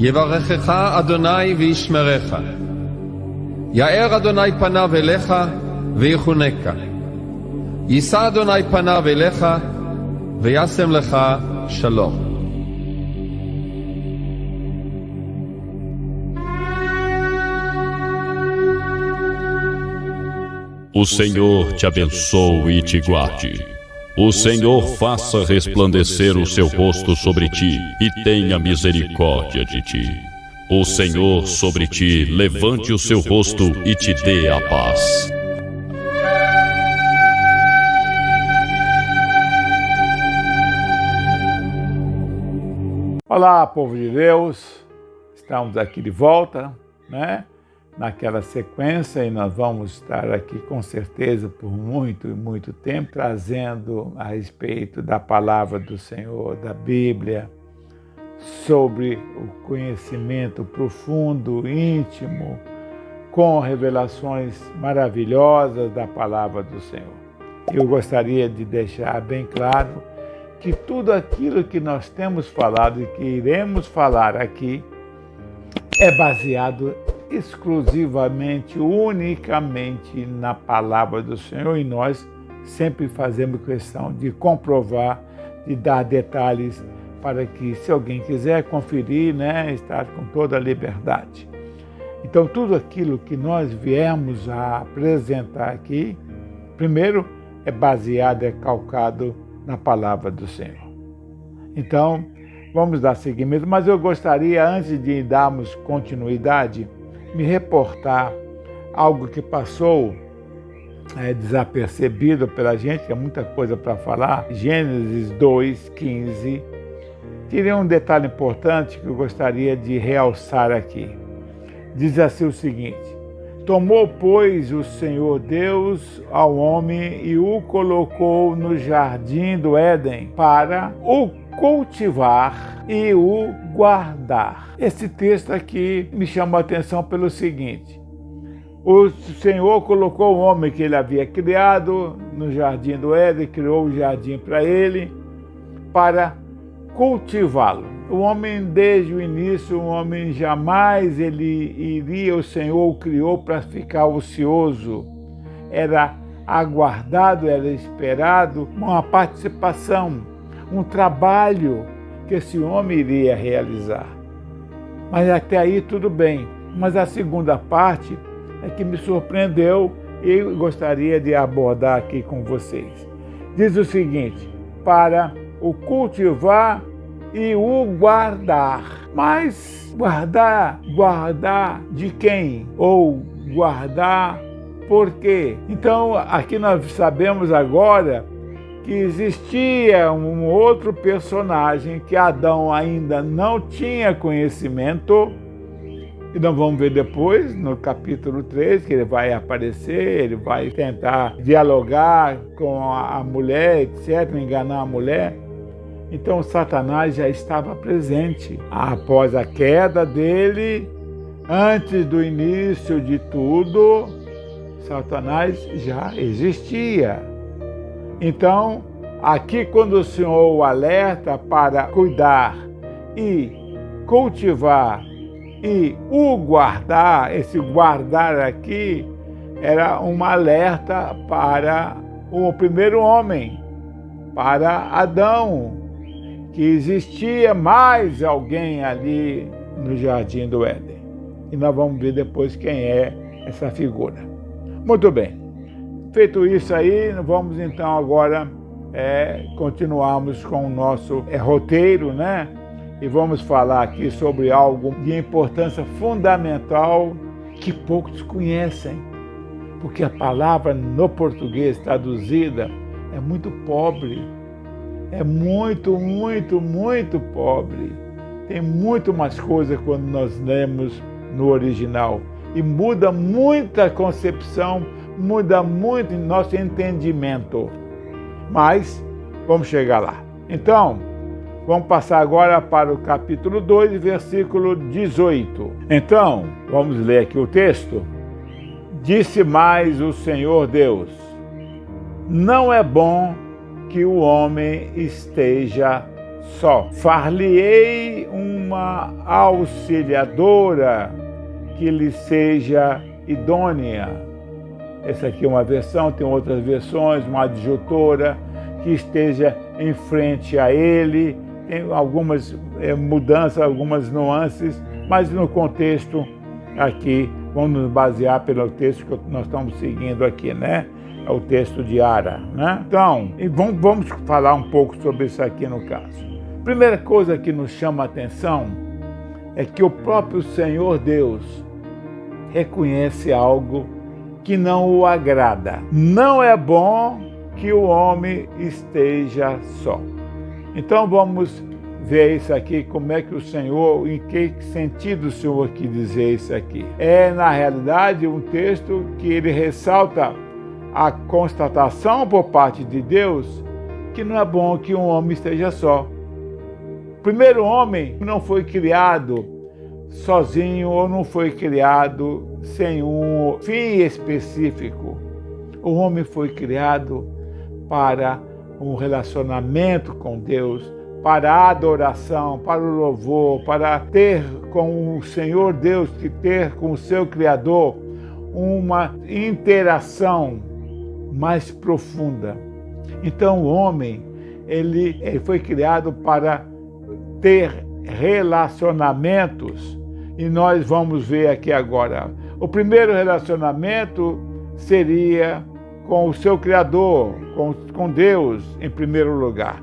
יברכך אדוני וישמרך. יאר אדוני פניו אליך ויחונקה. יישא אדוני פניו אליך וישם לך שלום. O Senhor te abençoe e te guarde. O Senhor faça resplandecer o seu rosto sobre ti e tenha misericórdia de ti. O Senhor sobre ti levante o seu rosto e te dê a paz. Olá, povo de Deus, estamos aqui de volta, né? Naquela sequência, e nós vamos estar aqui com certeza por muito e muito tempo, trazendo a respeito da palavra do Senhor, da Bíblia, sobre o conhecimento profundo, íntimo, com revelações maravilhosas da palavra do Senhor. Eu gostaria de deixar bem claro que tudo aquilo que nós temos falado e que iremos falar aqui é baseado exclusivamente, unicamente na palavra do Senhor, e nós sempre fazemos questão de comprovar, de dar detalhes para que, se alguém quiser conferir, né, estar com toda a liberdade. Então, tudo aquilo que nós viemos a apresentar aqui, primeiro, é baseado, é calcado na palavra do Senhor. Então, vamos dar seguimento, mas eu gostaria, antes de darmos continuidade, me reportar algo que passou desapercebido pela gente, que é muita coisa para falar. Gênesis 2:15. Tirei um detalhe importante que eu gostaria de realçar aqui. Diz assim o seguinte: tomou, pois, o Senhor Deus ao homem e o colocou no jardim do Éden para o cultivar e o guardar. Esse texto aqui me chamou a atenção pelo seguinte: o Senhor colocou o homem que ele havia criado no jardim do Éden, criou o jardim para ele, para cultivá-lo. O homem, desde o início, o homem jamais o Senhor o criou para ficar ocioso. Era aguardado, era esperado uma participação, um trabalho que esse homem iria realizar. Mas até aí tudo bem. Mas a segunda parte é que me surpreendeu e eu gostaria de abordar aqui com vocês. Diz o seguinte: para o cultivar e o guardar. Mas guardar de quem? Ou guardar por quê? Então, aqui nós sabemos agora que existia um outro personagem que Adão ainda não tinha conhecimento, e nós vamos ver depois, no capítulo 3, que ele vai aparecer, ele vai tentar dialogar com a mulher, etc., enganar a mulher. Então, Satanás já estava presente. Após a queda dele, antes do início de tudo, Satanás já existia. Então, aqui quando o Senhor o alerta para cuidar e cultivar e o guardar, esse guardar aqui era um alerta para o primeiro homem, para Adão, que existia mais alguém ali no jardim do Éden. E nós vamos ver depois quem é essa figura. Muito bem. Feito isso aí, vamos então agora continuarmos com o nosso roteiro, né? E vamos falar aqui sobre algo de importância fundamental que poucos conhecem, porque a palavra no português traduzida é muito pobre, é muito pobre. Tem muito mais coisa quando nós lemos no original e muda muita concepção, muda muito nosso entendimento. Mas vamos chegar lá. Então, vamos passar agora para o capítulo 2, versículo 18. Então, vamos ler aqui o texto. Disse mais o Senhor Deus: não é bom que o homem esteja só. Far-lhe-ei uma auxiliadora que lhe seja idônea. Essa aqui é uma versão, tem outras versões, uma adjutora que esteja em frente a ele. Tem algumas mudanças, algumas nuances, mas no contexto aqui, vamos nos basear pelo texto que nós estamos seguindo aqui, né? É o texto de Ara, né? Então, vamos falar um pouco sobre isso aqui no caso. Primeira coisa que nos chama a atenção é que o próprio Senhor Deus reconhece algo que não o agrada. Não é bom que o homem esteja só. Então vamos ver isso aqui, como é que o Senhor, em que sentido o Senhor quis dizer isso aqui. É, na realidade, um texto que ele ressalta a constatação por parte de Deus que não é bom que um homem esteja só. O primeiro homem não foi criado sozinho ou não foi criado sem um fim específico. O homem foi criado para um relacionamento com Deus, para a adoração, para o louvor, para ter com o Senhor Deus, ter com o seu Criador uma interação mais profunda. Então o homem, ele foi criado para ter relacionamentos e nós vamos ver aqui agora. O primeiro relacionamento seria com o seu Criador, com Deus em primeiro lugar.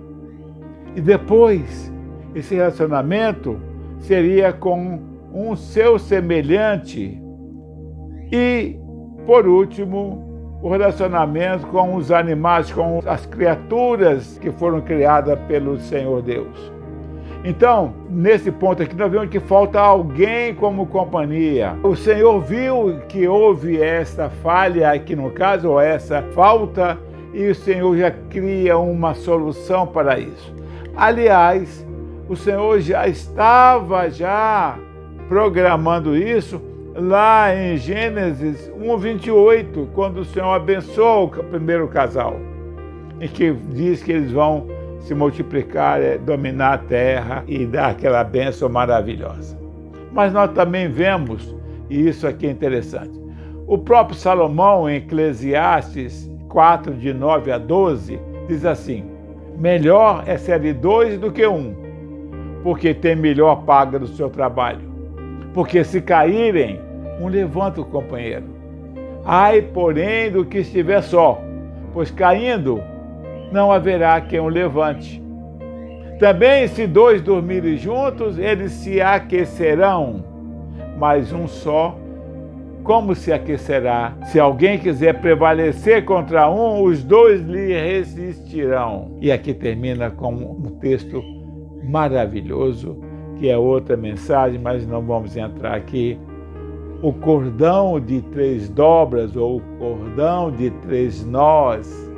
E depois, esse relacionamento seria com um seu semelhante. E, por último, o relacionamento com os animais, com as criaturas que foram criadas pelo Senhor Deus. Então, nesse ponto aqui, nós vemos que falta alguém como companhia. O Senhor viu que houve essa falha aqui no caso, ou essa falta, e o Senhor já cria uma solução para isso. Aliás, o Senhor já estava programando isso lá em Gênesis 1:28, quando o Senhor abençoou o primeiro casal, em que diz que eles vão se multiplicar, dominar a terra e dar aquela bênção maravilhosa. Mas nós também vemos, e isso aqui é interessante, o próprio Salomão, em Eclesiastes 4, de 9 a 12, diz assim: melhor é serem dois do que um, porque tem melhor paga do seu trabalho. Porque se caírem, um levanta o companheiro. Ai, porém, do que estiver só, pois caindo, não haverá quem o levante. Também, se dois dormirem juntos, eles se aquecerão, mas um só, como se aquecerá? Se alguém quiser prevalecer contra um, os dois lhe resistirão. E aqui termina com um texto maravilhoso, que é outra mensagem, mas não vamos entrar aqui. O cordão de 3 dobras, ou o cordão de 3 nós,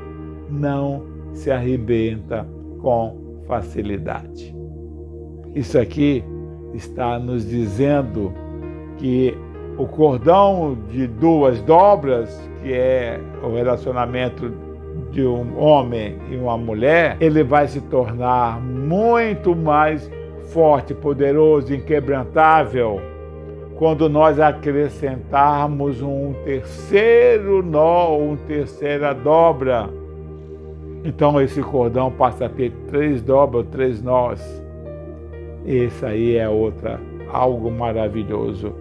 não se arrebenta com facilidade. Isso aqui está nos dizendo que o cordão de 2 dobras, que é o relacionamento de um homem e uma mulher, ele vai se tornar muito mais forte, poderoso, inquebrantável, quando nós acrescentarmos um terceiro nó, uma terceira dobra. Então esse cordão passa a ter 3 dobras, 3 nós. Esse aí é algo maravilhoso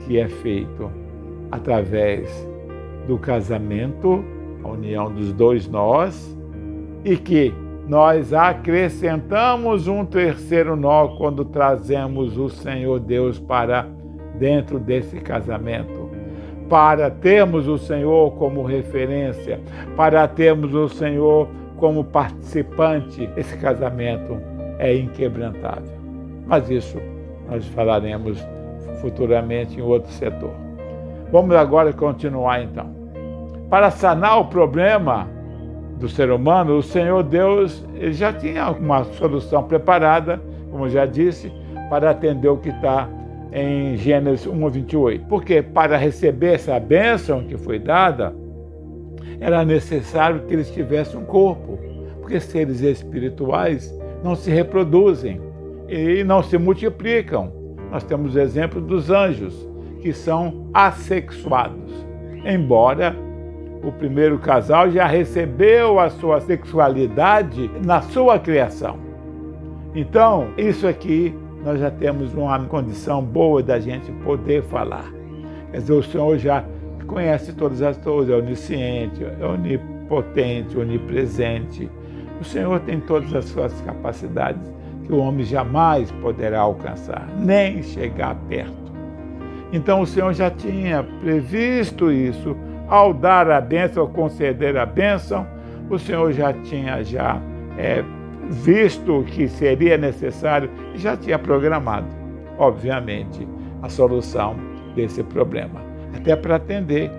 que é feito através do casamento, a união dos 2 nós, e que nós acrescentamos um terceiro nó quando trazemos o Senhor Deus para dentro desse casamento, para termos o Senhor como referência, para termos o Senhor como participante. Esse casamento é inquebrantável. Mas isso nós falaremos futuramente em outro setor. Vamos agora continuar então. Para sanar o problema do ser humano, o Senhor Deus ele já tinha uma solução preparada, como já disse, para atender o que está em Gênesis 1:28. Porque para receber essa bênção que foi dada, era necessário que eles tivessem um corpo. Porque seres espirituais não se reproduzem e não se multiplicam. Nós temos o exemplo dos anjos, que são assexuados, embora o primeiro casal já recebeu a sua sexualidade na sua criação. Então, isso aqui nós já temos uma condição boa da gente poder falar. Quer dizer, o Senhor já conhece todas as coisas, é onisciente, é onipotente, onipresente. O Senhor tem todas as suas capacidades que o homem jamais poderá alcançar, nem chegar perto. Então o Senhor já tinha previsto isso. Ao dar a bênção, ao conceder a bênção, o Senhor já tinha visto que seria necessário e já tinha programado, obviamente, a solução desse problema. Até para atender,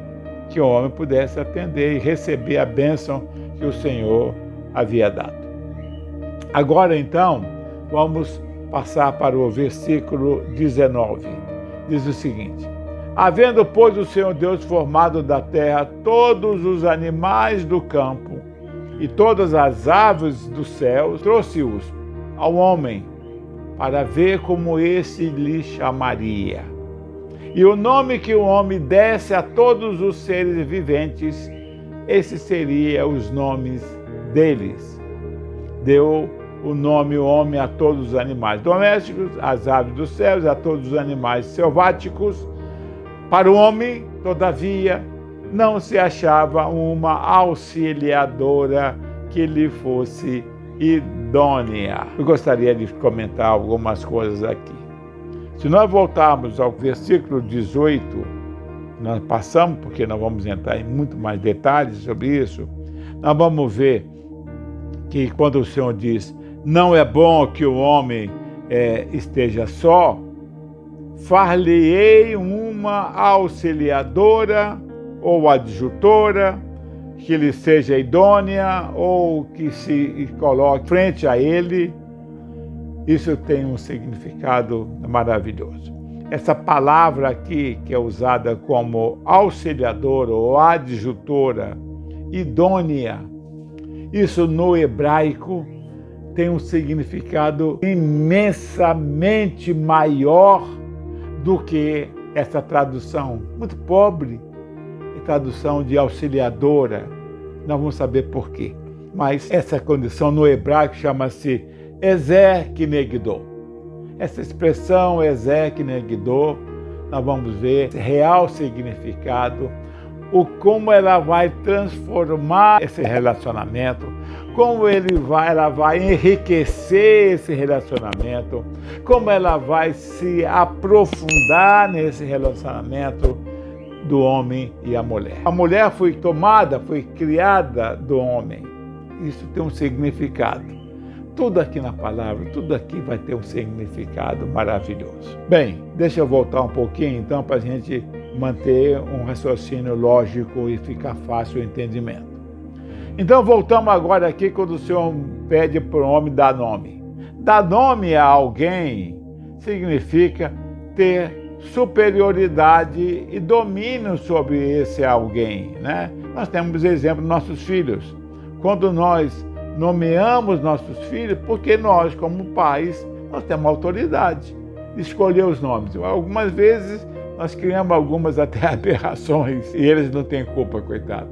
que o homem pudesse atender e receber a bênção que o Senhor havia dado. Agora, então, vamos passar para o versículo 19. Diz o seguinte: havendo, pois, o Senhor Deus formado da terra todos os animais do campo e todas as aves dos céus, trouxe-os ao homem para ver como esse lhe chamaria. E o nome que o homem desse a todos os seres viventes, esse seria os nomes deles. Deu o nome o homem a todos os animais domésticos, às aves dos céus, a todos os animais selváticos. Para o homem, todavia, não se achava uma auxiliadora que lhe fosse idônea. Eu gostaria de comentar algumas coisas aqui. Se nós voltarmos ao versículo 18, nós passamos, porque nós vamos entrar em muito mais detalhes sobre isso, nós vamos ver que quando o Senhor diz, não é bom que o homem esteja só, far-lhe-ei uma auxiliadora ou adjutora que lhe seja idônea ou que se coloque frente a ele. Isso tem um significado maravilhoso. Essa palavra aqui, que é usada como auxiliadora ou adjutora, idônea, isso no hebraico tem um significado imensamente maior do que essa tradução, muito pobre, tradução de auxiliadora. Nós vamos saber por quê. Mas essa condição no hebraico chama-se Ezer Kenegdo. Essa expressão Ezer Kenegdo, nós vamos ver esse real significado, como ela vai transformar esse relacionamento, como ela vai enriquecer esse relacionamento, como ela vai se aprofundar nesse relacionamento do homem e a mulher. A mulher foi criada do homem. Isso tem um significado. Tudo aqui na palavra, tudo aqui vai ter um significado maravilhoso. Bem, deixa eu voltar um pouquinho então para a gente manter um raciocínio lógico e ficar fácil o entendimento. Então voltamos agora aqui quando o Senhor pede para o homem dar nome. Dar nome a alguém significa ter superioridade e domínio sobre esse alguém, né? Nós temos exemplo dos nossos filhos. Quando nós nomeamos nossos filhos, porque nós, como pais, nós temos autoridade de escolher os nomes. Algumas vezes nós criamos algumas até aberrações e eles não têm culpa, coitado.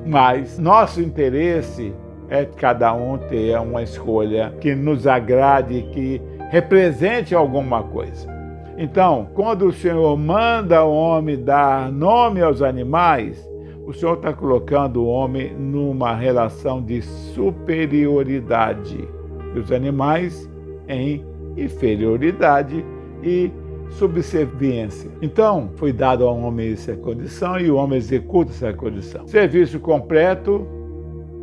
Mas nosso interesse é cada um ter uma escolha que nos agrade, que represente alguma coisa. Então, quando o Senhor manda o homem dar nome aos animais, o Senhor está colocando o homem numa relação de superioridade dos animais em inferioridade e subserviência. Então, foi dado ao homem essa condição e o homem executa essa condição. Serviço completo,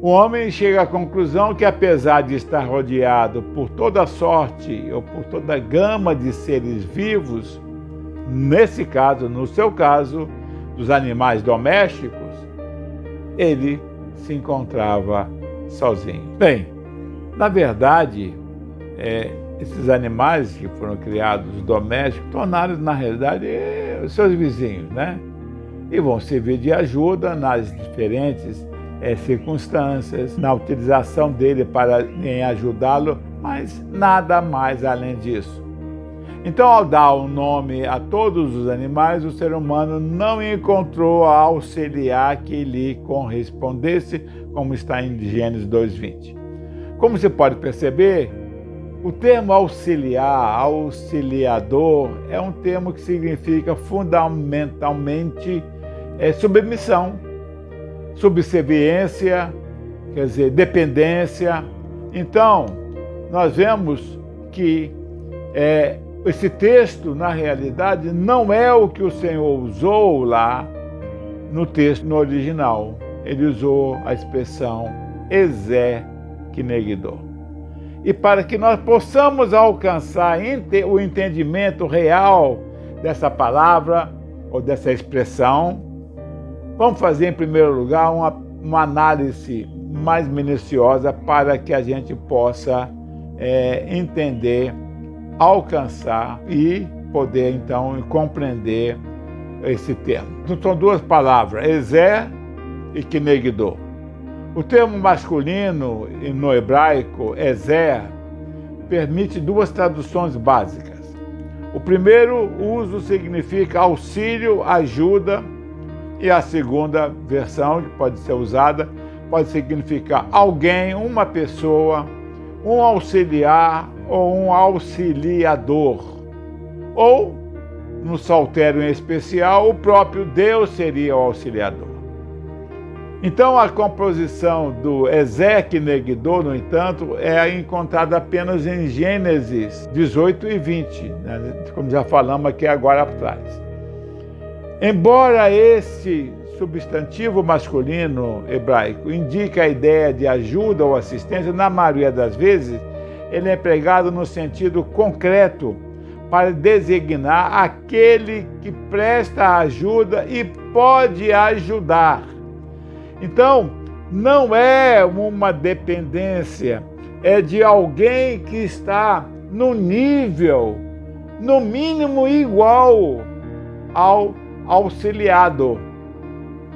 o homem chega à conclusão que, apesar de estar rodeado por toda sorte ou por toda gama de seres vivos, nesse caso, no seu caso, dos animais domésticos, ele se encontrava sozinho. Bem, na verdade, esses animais que foram criados domésticos tornaram, na realidade, os seus vizinhos, né? E vão servir de ajuda nas diferentes circunstâncias, na utilização dele para ajudá-lo mas nada mais além disso. Então, ao dar um nome a todos os animais, o ser humano não encontrou a auxiliar que lhe correspondesse, como está em Gênesis 2:20. Como você pode perceber, o termo auxiliar, auxiliador, é um termo que significa fundamentalmente submissão, subserviência, quer dizer, dependência. Então, nós vemos que esse texto, na realidade, não é o que o Senhor usou lá no texto no original. Ele usou a expressão Ezé Kinegidó. E para que nós possamos alcançar o entendimento real dessa palavra ou dessa expressão, vamos fazer, em primeiro lugar, uma análise mais minuciosa para que a gente possa entender, alcançar e poder, então, compreender esse termo. Então, são duas palavras, Ezé e Kinegidó. O termo masculino no hebraico, Ezé, permite duas traduções básicas. O primeiro uso significa auxílio, ajuda, e a segunda versão, que pode ser usada, pode significar alguém, uma pessoa, um auxiliar ou um auxiliador. Ou, no saltério em especial, o próprio Deus seria o auxiliador. Então, a composição do Ezé Kinegidó, no entanto, é encontrada apenas em Gênesis 18 e 20, né? Como já falamos aqui agora atrás. Embora este substantivo masculino hebraico indique a ideia de ajuda ou assistência, na maioria das vezes, ele é empregado no sentido concreto para designar aquele que presta ajuda e pode ajudar. Então, não é uma dependência, é de alguém que está no nível, no mínimo igual ao auxiliado.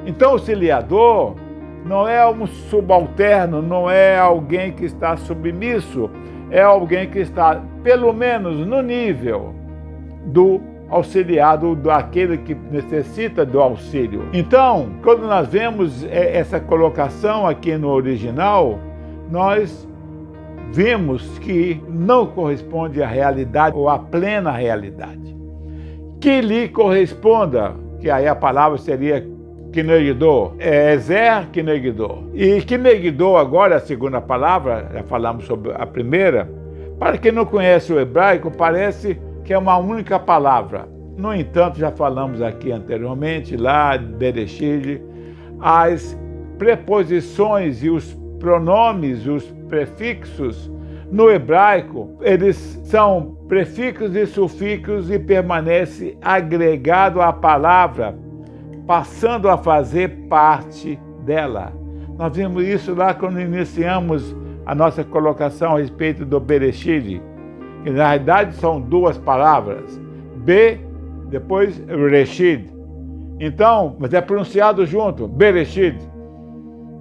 Então, auxiliador não é um subalterno, não é alguém que está submisso, é alguém que está, pelo menos, no nível do auxiliado, daquele que necessita do auxílio. Então, quando nós vemos essa colocação aqui no original, nós vimos que não corresponde à realidade ou à plena realidade. Que lhe corresponda, que aí a palavra seria Kinegidó, Ezé Kinegidó. E Kinegidó agora, a segunda palavra, já falamos sobre a primeira, para quem não conhece o hebraico, parece que é uma única palavra. No entanto, já falamos aqui anteriormente, lá de Bereshit, as preposições e os pronomes, os prefixos, no hebraico, eles são prefixos e sufixos e permanece agregado à palavra, passando a fazer parte dela. Nós vimos isso lá quando iniciamos a nossa colocação a respeito do Bereshit, que na realidade são duas palavras, B, depois Reshit. Então, mas é pronunciado junto, Bereshit,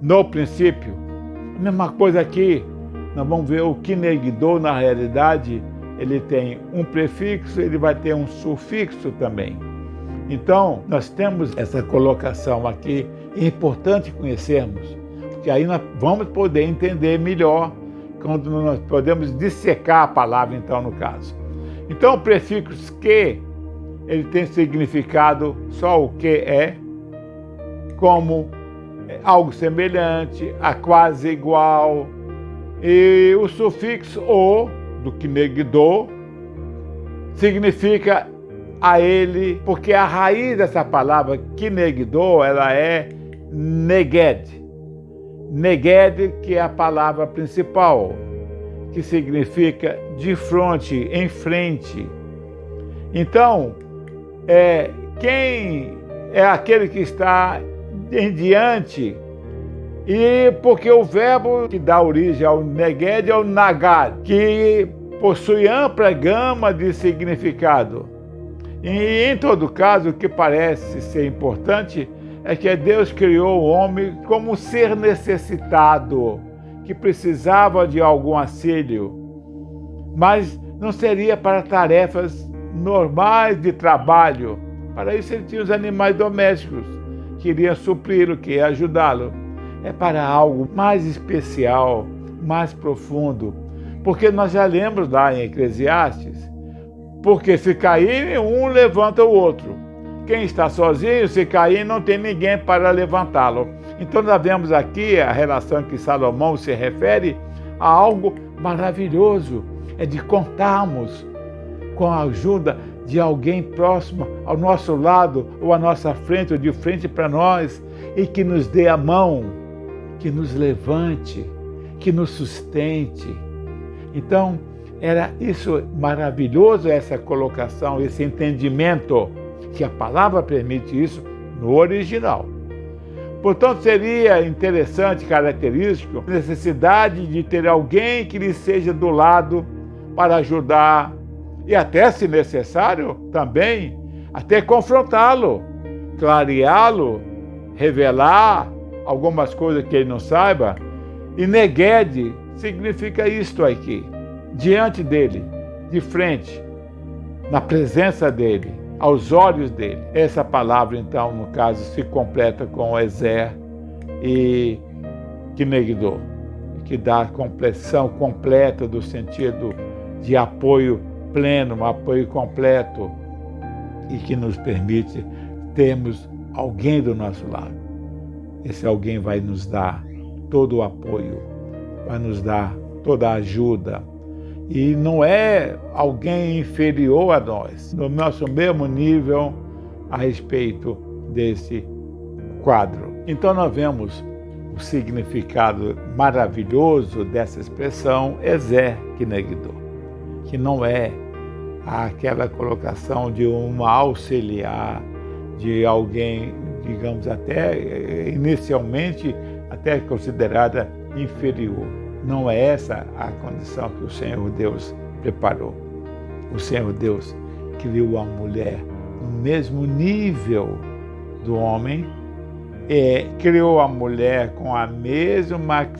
no princípio. A mesma coisa aqui, nós vamos ver o Kinegidó, na realidade, ele tem um prefixo, ele vai ter um sufixo também. Então, nós temos essa colocação aqui, é importante conhecermos, porque aí nós vamos poder entender melhor quando nós podemos dissecar a palavra, então, no caso. Então, o prefixo que, ele tem significado só o que é, como algo semelhante, a quase igual, e o sufixo o, do Kinegidó, significa a ele, porque a raiz dessa palavra Kinegidó, ela é neged. Neged, que é a palavra principal, que significa de frente, em frente. Então, quem é aquele que está em diante, e porque o verbo que dá origem ao neged é o nagad, que possui ampla gama de significado. E, em todo caso, o que parece ser importante é que Deus criou o homem como um ser necessitado, que precisava de algum auxílio. mas não seria para tarefas normais de trabalho. Para isso ele tinha os animais domésticos, que iriam supri-lo, que iam ajudá-lo. É para algo mais especial, mais profundo, porque nós já lemos lá em Eclesiastes, porque se cair um, levanta o outro. Quem está sozinho, se cair, não tem ninguém para levantá-lo. Então nós vemos aqui a relação que Salomão se refere a algo maravilhoso, é de contarmos com a ajuda de alguém próximo ao nosso lado, ou à nossa frente, ou de frente para nós, e que nos dê a mão, que nos levante, que nos sustente. Então, era isso maravilhoso, essa colocação, esse entendimento, que a palavra permite isso no original. Portanto, seria interessante, característico, a necessidade de ter alguém que lhe seja do lado para ajudar e até, se necessário, também, até confrontá-lo, clareá-lo, revelar algumas coisas que ele não saiba. E negede significa isto aqui, diante dele, de frente, na presença dele, aos olhos dele. Essa palavra, então, no caso, se completa com Ezer e Kinegdô, que dá a compleção completa do sentido de apoio pleno, um apoio completo, e que nos permite termos alguém do nosso lado. Esse alguém vai nos dar todo o apoio, vai nos dar toda a ajuda. E não é alguém inferior a nós, no nosso mesmo nível a respeito desse quadro. Então nós vemos o significado maravilhoso dessa expressão Ezer Kinegdô, que não é aquela colocação de uma auxiliar, de alguém, digamos, até inicialmente até considerada inferior. Não é essa a condição que o Senhor Deus preparou. O Senhor Deus criou a mulher no mesmo nível do homem, criou a mulher com a mesma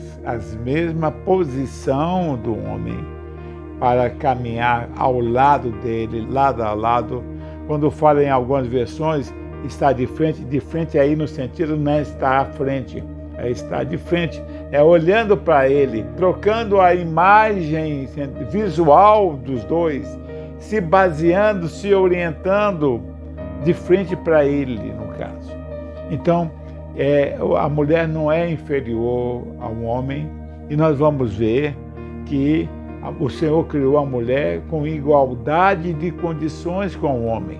posição do homem, para caminhar ao lado dele, lado a lado. Quando fala em algumas versões, está de frente aí no sentido não é estar à frente, é estar de frente, é olhando para ele, trocando a imagem visual dos dois, se baseando, se orientando de frente para ele, no caso. Então, a mulher não é inferior ao homem, e nós vamos ver que o Senhor criou a mulher com igualdade de condições com o homem.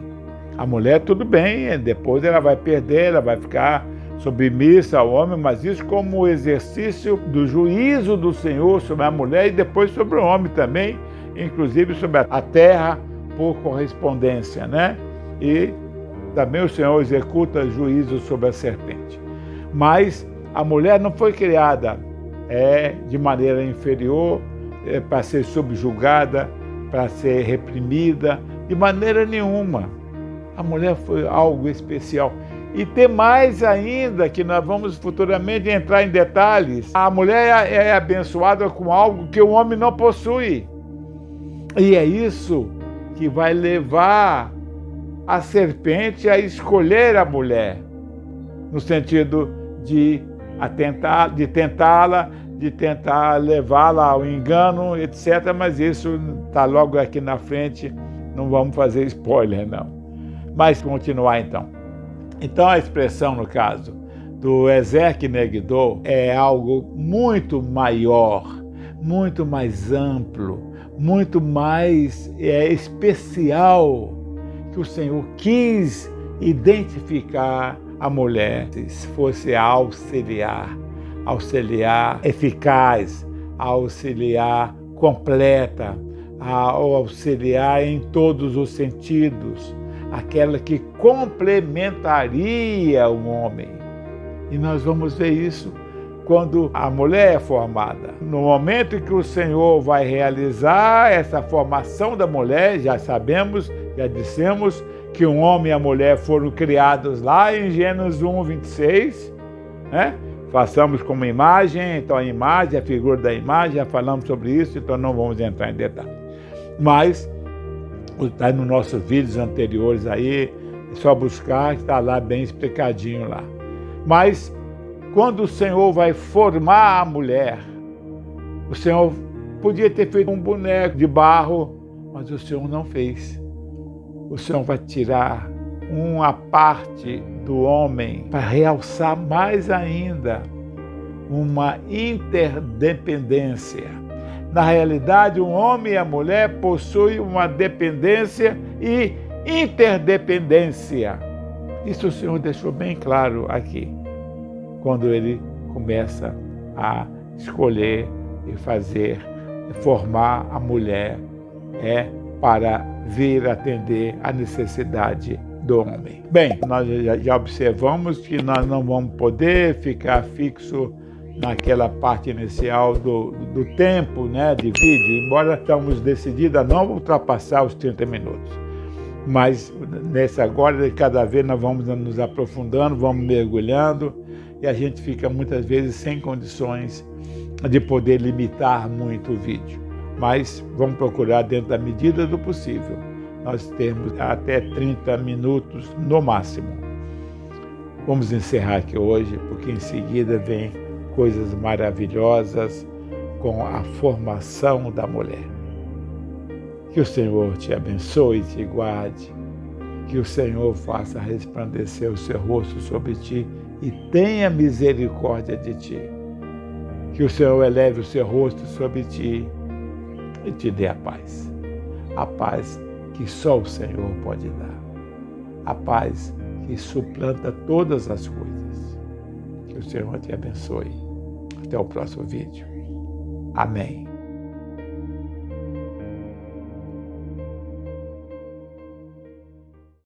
A mulher, tudo bem, depois ela vai perder, ela vai ficar submissa ao homem, mas isso como exercício do juízo do Senhor sobre a mulher e depois sobre o homem também, inclusive sobre a terra por correspondência, né? E também o Senhor executa juízo sobre a serpente. Mas a mulher não foi criada de maneira inferior, para ser subjugada, para ser reprimida, de maneira nenhuma. A mulher foi algo especial. E tem mais ainda, que nós vamos futuramente entrar em detalhes. A mulher é abençoada com algo que o homem não possui. E é isso que vai levar a serpente a escolher a mulher, no sentido de tentá-la, de tentar levá-la ao engano, etc. Mas isso está logo aqui na frente, não vamos fazer spoiler, não. Mas continuar então. Então a expressão, no caso, do Ezer Kinegdô é algo muito maior, muito mais amplo, muito mais especial, que o Senhor quis identificar a mulher, se fosse auxiliar eficaz, auxiliar completa, auxiliar em todos os sentidos, aquela que complementaria o homem. E nós vamos ver isso quando a mulher é formada. No momento em que o Senhor vai realizar essa formação da mulher, já sabemos, já dissemos que um homem e a mulher foram criados lá em Gênesis 1, 26, né? Façamos como imagem, então a imagem, a figura da imagem, já falamos sobre isso, então não vamos entrar em detalhe. Mas está nos nossos vídeos anteriores aí, é só buscar que está lá bem explicadinho lá. Mas quando o Senhor vai formar a mulher, o Senhor podia ter feito um boneco de barro, mas o Senhor não fez. O Senhor vai tirar uma parte do homem para realçar mais ainda uma interdependência. Na realidade, o homem e a mulher possuem uma dependência e interdependência. Isso o Senhor deixou bem claro aqui, quando ele começa a escolher e fazer, formar a mulher para vir atender a necessidade do homem. Bem, nós já observamos que nós não vamos poder ficar fixo naquela parte inicial do tempo, né, de vídeo, embora estamos decididos a não ultrapassar os 30 minutos. Mas nessa agora, cada vez nós vamos nos aprofundando, vamos mergulhando, e a gente fica muitas vezes sem condições de poder limitar muito o vídeo. Mas vamos procurar, dentro da medida do possível, nós temos até 30 minutos no máximo. Vamos encerrar aqui hoje, porque em seguida vem coisas maravilhosas com a formação da mulher. Que o Senhor te abençoe e te guarde, que o Senhor faça resplandecer o seu rosto sobre ti e tenha misericórdia de ti. Que o Senhor eleve o seu rosto sobre ti e te dê a paz que só o Senhor pode dar, a paz que suplanta todas as coisas. Que o Senhor te abençoe. Até o próximo vídeo. Amém.